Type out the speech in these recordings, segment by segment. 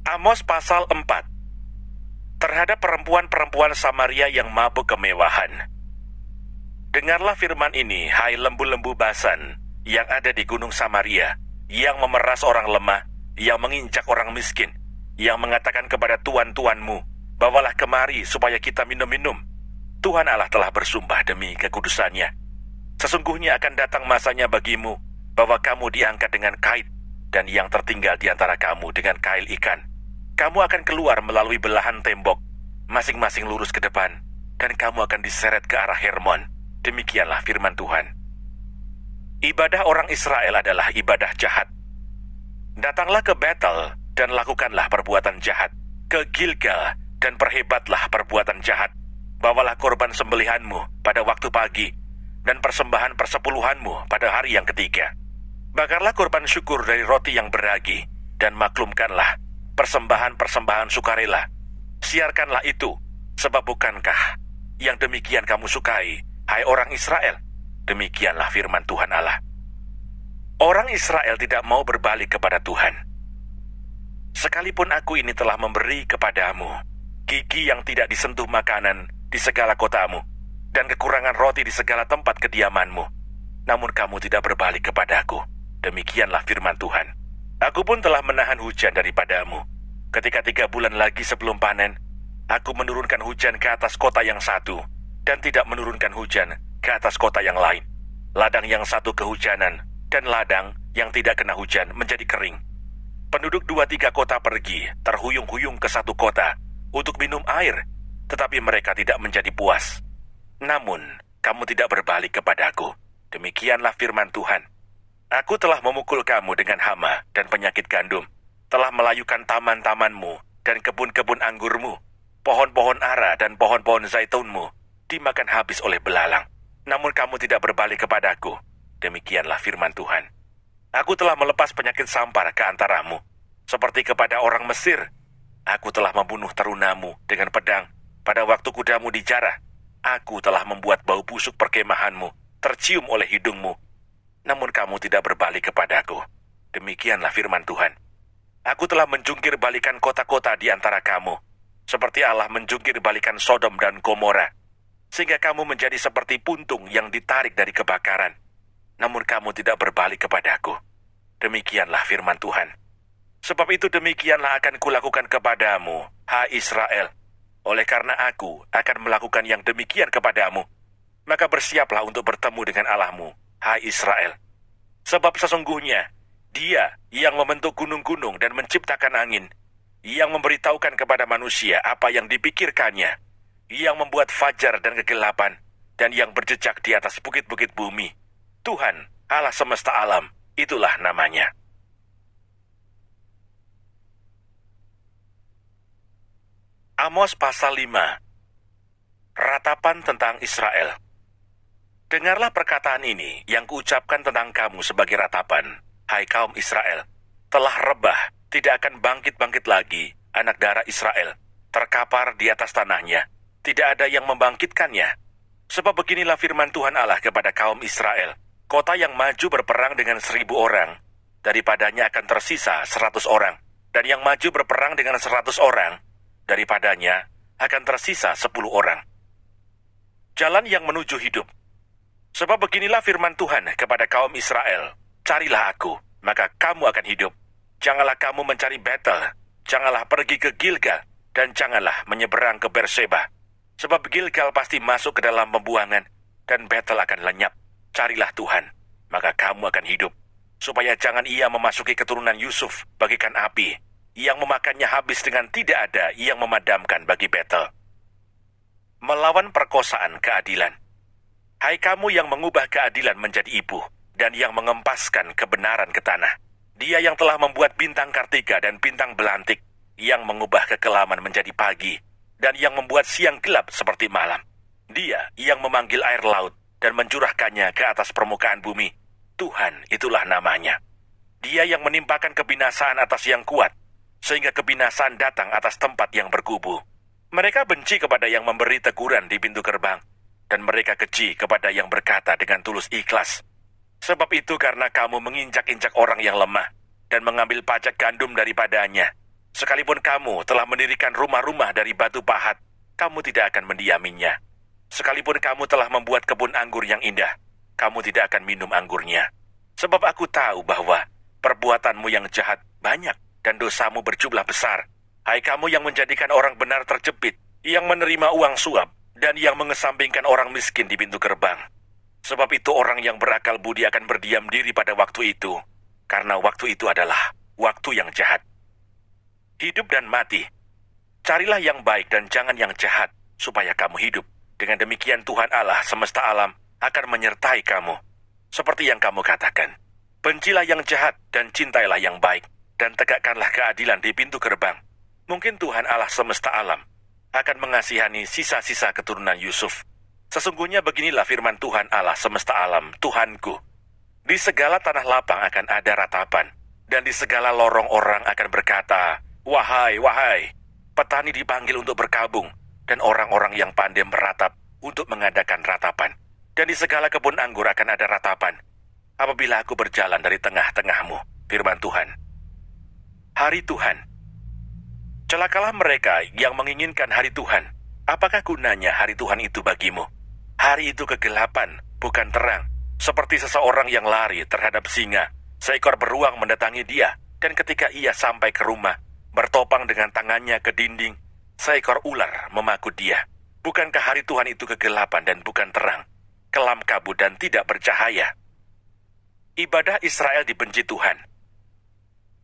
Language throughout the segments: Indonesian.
Amos pasal 4. Terhadap perempuan-perempuan Samaria yang mabuk kemewahan. Dengarlah firman ini, hai lembu-lembu Basan yang ada di gunung Samaria, yang memeras orang lemah, yang menginjak orang miskin, yang mengatakan kepada tuan-tuanmu, bawalah kemari supaya kita minum-minum. Tuhan Allah telah bersumpah demi kekudusannya. Sesungguhnya akan datang masanya bagimu, bahwa kamu diangkat dengan kait, dan yang tertinggal di antara kamu dengan kail ikan. Kamu akan keluar melalui belahan tembok, masing-masing lurus ke depan, dan kamu akan diseret ke arah Hermon. Demikianlah firman Tuhan. Ibadah orang Israel adalah ibadah jahat. Datanglah ke Betel dan lakukanlah perbuatan jahat, ke Gilgal dan perhebatlah perbuatan jahat. Bawalah korban sembelihanmu pada waktu pagi, dan persembahan persepuluhanmu pada hari yang ketiga. Bakarlah korban syukur dari roti yang beragi, dan maklumkanlah persembahan-persembahan sukarela. Siarkanlah itu, sebab bukankah yang demikian kamu sukai, hai orang Israel? Demikianlah firman Tuhan Allah. Orang Israel tidak mau berbalik kepada Tuhan. Sekalipun aku ini telah memberi kepadamu gigi yang tidak disentuh makanan di segala kotamu, dan kekurangan roti di segala tempat kediamanmu, namun kamu tidak berbalik kepadaku. Demikianlah firman Tuhan. Aku pun telah menahan hujan daripadamu. Ketika 3 bulan lagi sebelum panen, aku menurunkan hujan ke atas kota yang satu, dan tidak menurunkan hujan ke atas kota yang lain. Ladang yang satu kehujanan, dan ladang yang tidak kena hujan menjadi kering. Penduduk 2-3 kota pergi, terhuyung-huyung ke satu kota, untuk minum air, tetapi mereka tidak menjadi puas. Namun, kamu tidak berbalik kepadaku. Demikianlah firman Tuhan. Aku telah memukul kamu dengan hama dan penyakit gandum, telah melayukan taman-tamanmu dan kebun-kebun anggurmu, pohon-pohon ara dan pohon-pohon zaitunmu dimakan habis oleh belalang. Namun kamu tidak berbalik kepadaku. Demikianlah firman Tuhan. Aku telah melepas penyakit sampar ke antaramu, seperti kepada orang Mesir. Aku telah membunuh terunamu dengan pedang pada waktu kudamu dijarah. Aku telah membuat bau busuk perkemahanmu tercium oleh hidungmu. Namun kamu tidak berbalik kepadaku. Demikianlah firman Tuhan. Aku telah menjungkir balikan kota-kota di antara kamu, seperti Allah menjungkir balikan Sodom dan Gomora, sehingga kamu menjadi seperti puntung yang ditarik dari kebakaran. Namun kamu tidak berbalik kepadaku. Demikianlah firman Tuhan. Sebab itu demikianlah akan kulakukan kepadamu, hai Israel. Oleh karena aku akan melakukan yang demikian kepadamu, maka bersiaplah untuk bertemu dengan Allahmu, hai Israel. Sebab sesungguhnya Dia yang membentuk gunung-gunung dan menciptakan angin, yang memberitahukan kepada manusia apa yang dipikirkannya, yang membuat fajar dan kegelapan, dan yang berjejak di atas bukit-bukit bumi. Tuhan, Allah semesta alam, itulah namanya. Amos pasal 5. Ratapan tentang Israel. Dengarlah perkataan ini yang kuucapkan tentang kamu sebagai ratapan, hai kaum Israel. Telah rebah, tidak akan bangkit-bangkit lagi anak darah Israel, terkapar di atas tanahnya. Tidak ada yang membangkitkannya. Sebab beginilah firman Tuhan Allah kepada kaum Israel. Kota yang maju berperang dengan 1.000 orang, daripadanya akan tersisa 100 orang. Dan yang maju berperang dengan 100 orang, daripadanya akan tersisa 10 orang. Jalan yang menuju hidup. Sebab beginilah firman Tuhan kepada kaum Israel. Carilah aku, maka kamu akan hidup. Janganlah kamu mencari Betel, janganlah pergi ke Gilgal, dan janganlah menyeberang ke Berseba. Sebab Gilgal pasti masuk ke dalam pembuangan, dan Betel akan lenyap. Carilah Tuhan, maka kamu akan hidup. Supaya jangan ia memasuki keturunan Yusuf bagikan api, yang memakannya habis dengan tidak ada yang memadamkan bagi Betel. Melawan perkosaan keadilan. Hai kamu yang mengubah keadilan menjadi ibu, dan yang mengempaskan kebenaran ke tanah. Dia yang telah membuat bintang Kartika dan bintang belantik, yang mengubah kekelaman menjadi pagi, dan yang membuat siang gelap seperti malam. Dia yang memanggil air laut, dan mencurahkannya ke atas permukaan bumi. Tuhan, itulah namanya. Dia yang menimpakan kebinasaan atas yang kuat, sehingga kebinasaan datang atas tempat yang berkubu. Mereka benci kepada yang memberi teguran di pintu gerbang, dan mereka keji kepada yang berkata dengan tulus ikhlas. Sebab itu karena kamu menginjak-injak orang yang lemah, dan mengambil pajak gandum daripadanya, Sekalipun kamu telah mendirikan rumah-rumah dari batu pahat, kamu tidak akan mendiaminya. Sekalipun kamu telah membuat kebun anggur yang indah, kamu tidak akan minum anggurnya. Sebab aku tahu bahwa perbuatanmu yang jahat banyak dan dosamu berjumlah besar. Hai kamu yang menjadikan orang benar terjepit, yang menerima uang suap, dan yang mengesampingkan orang miskin di pintu gerbang. Sebab itu orang yang berakal budi akan berdiam diri pada waktu itu, karena waktu itu adalah waktu yang jahat. Hidup dan mati. Carilah yang baik dan jangan yang jahat, supaya kamu hidup. Dengan demikian Tuhan Allah semesta alam akan menyertai kamu. Seperti yang kamu katakan, bencilah yang jahat dan cintailah yang baik, dan tegakkanlah keadilan di pintu gerbang. Mungkin Tuhan Allah semesta alam akan mengasihani sisa-sisa keturunan Yusuf. Sesungguhnya beginilah firman Tuhan Allah semesta alam, Tuhanku. Di segala tanah lapang akan ada ratapan, dan di segala lorong orang akan berkata, wahai, wahai. Petani dipanggil untuk berkabung, dan orang-orang yang pandai meratap untuk mengadakan ratapan. Dan di segala kebun anggur akan ada ratapan, apabila aku berjalan dari tengah-tengahmu, firman Tuhan. Hari Tuhan. Celakalah mereka yang menginginkan hari Tuhan. Apakah gunanya hari Tuhan itu bagimu? Hari itu kegelapan, bukan terang. Seperti seseorang yang lari terhadap singa. Seekor beruang mendatangi dia, dan ketika ia sampai ke rumah, bertopang dengan tangannya ke dinding, seekor ular memakut dia. Bukankah hari Tuhan itu kegelapan dan bukan terang, kelam kabut dan tidak bercahaya? Ibadah Israel dibenci Tuhan.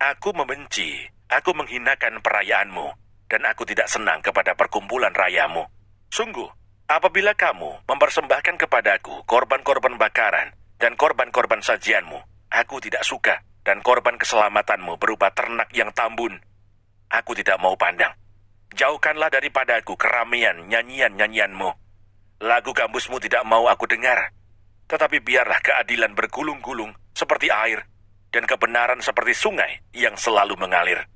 Aku membenci, aku menghinakan perayaanmu, dan aku tidak senang kepada perkumpulan rayamu. Sungguh, apabila kamu mempersembahkan kepadaku korban-korban bakaran dan korban-korban sajianmu, aku tidak suka, dan korban keselamatanmu berupa ternak yang tambun, aku tidak mau pandang. Jauhkanlah daripadaku keramaian nyanyian-nyanyianmu. Lagu gambusmu tidak mau aku dengar. Tetapi biarlah keadilan bergulung-gulung seperti air, dan kebenaran seperti sungai yang selalu mengalir.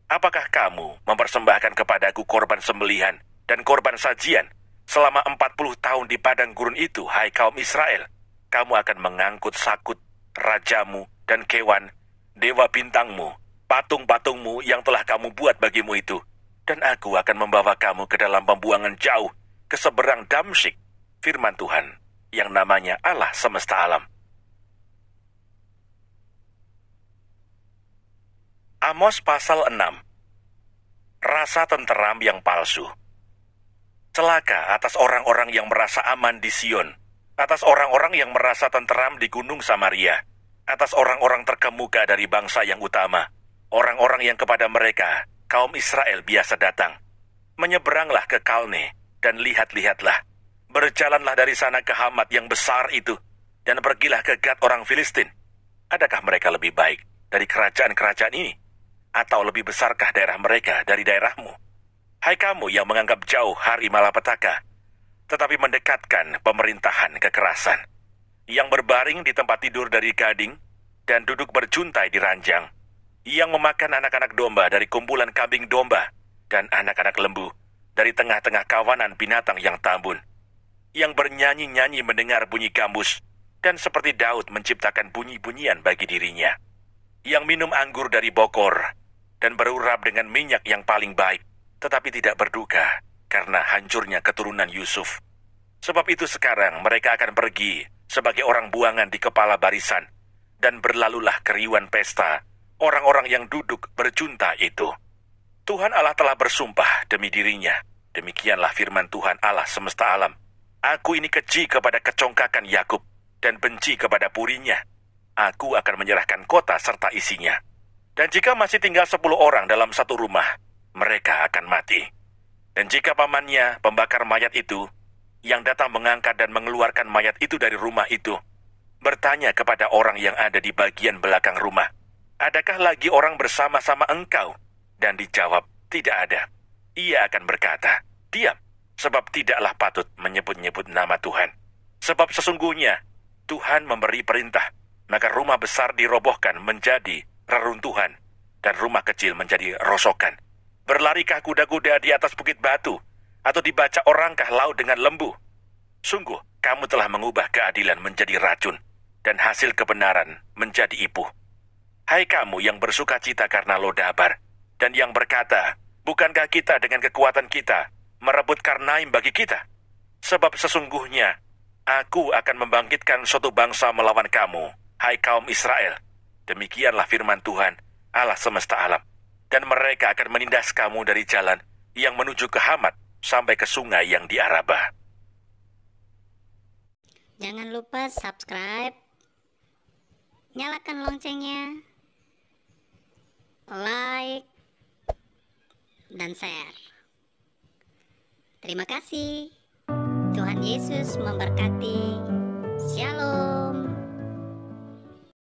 Apakah kamu mempersembahkan kepadaku korban sembelihan dan korban sajian selama 40 tahun di padang gurun itu, hai kaum Israel? Kamu akan mengangkut sakut, rajamu dan kewan, dewa bintangmu, patung-patungmu yang telah kamu buat bagimu itu, dan aku akan membawa kamu ke dalam pembuangan jauh, ke seberang Damsyik, firman Tuhan, yang namanya Allah semesta alam. Amos pasal 6. Rasa tenteram yang palsu. Celaka atas orang-orang yang merasa aman di Sion, atas orang-orang yang merasa tenteram di gunung Samaria, atas orang-orang terkemuka dari bangsa yang utama, orang-orang yang kepada mereka kaum Israel biasa datang. Menyeberanglah ke Kalne, dan lihat-lihatlah. Berjalanlah dari sana ke Hamat yang besar itu, dan pergilah ke Gad orang Filistin. Adakah mereka lebih baik dari kerajaan-kerajaan ini? Atau lebih besarkah daerah mereka dari daerahmu? Hai kamu yang menganggap jauh hari malapetaka, tetapi mendekatkan pemerintahan kekerasan, yang berbaring di tempat tidur dari gading, dan duduk berjuntai di ranjang, yang memakan anak-anak domba dari kumpulan kambing domba, dan anak-anak lembu dari tengah-tengah kawanan binatang yang tambun, yang bernyanyi-nyanyi mendengar bunyi gambus, dan seperti Daud menciptakan bunyi-bunyian bagi dirinya, yang minum anggur dari bokor, dan berurap dengan minyak yang paling baik, tetapi tidak berduka karena hancurnya keturunan Yusuf. Sebab itu sekarang mereka akan pergi sebagai orang buangan di kepala barisan, dan berlalulah keriuhan pesta orang-orang yang duduk berjunta itu. Tuhan Allah telah bersumpah demi dirinya. Demikianlah firman Tuhan Allah semesta alam. Aku ini keji kepada kecongkakan Yakub, dan benci kepada purinya. Aku akan menyerahkan kota serta isinya. Dan jika masih tinggal 10 orang dalam satu rumah, mereka akan mati. Dan jika pamannya, pembakar mayat itu, yang datang mengangkat dan mengeluarkan mayat itu dari rumah itu, bertanya kepada orang yang ada di bagian belakang rumah, adakah lagi orang bersama-sama engkau? Dan dijawab, tidak ada. Ia akan berkata, diam, sebab tidaklah patut menyebut-nyebut nama Tuhan. Sebab sesungguhnya, Tuhan memberi perintah, maka rumah besar dirobohkan menjadi reruntuhan, dan rumah kecil menjadi rosokan. Berlarikah kuda-kuda di atas bukit batu, atau dibaca orangkah laut dengan lembu? Sungguh, kamu telah mengubah keadilan menjadi racun, dan hasil kebenaran menjadi ipuh. Hai kamu yang bersuka cita karena Lodabar, dan yang berkata, bukankah kita dengan kekuatan kita merebut Karnaim bagi kita? Sebab sesungguhnya aku akan membangkitkan suatu bangsa melawan kamu, hai kaum Israel. Demikianlah firman Tuhan, Allah semesta alam. Dan mereka akan menindas kamu dari jalan yang menuju ke Hamat sampai ke sungai yang di Araba. Jangan lupa subscribe, nyalakan loncengnya, like, dan share. Terima kasih. Tuhan Yesus memberkati. Shalom.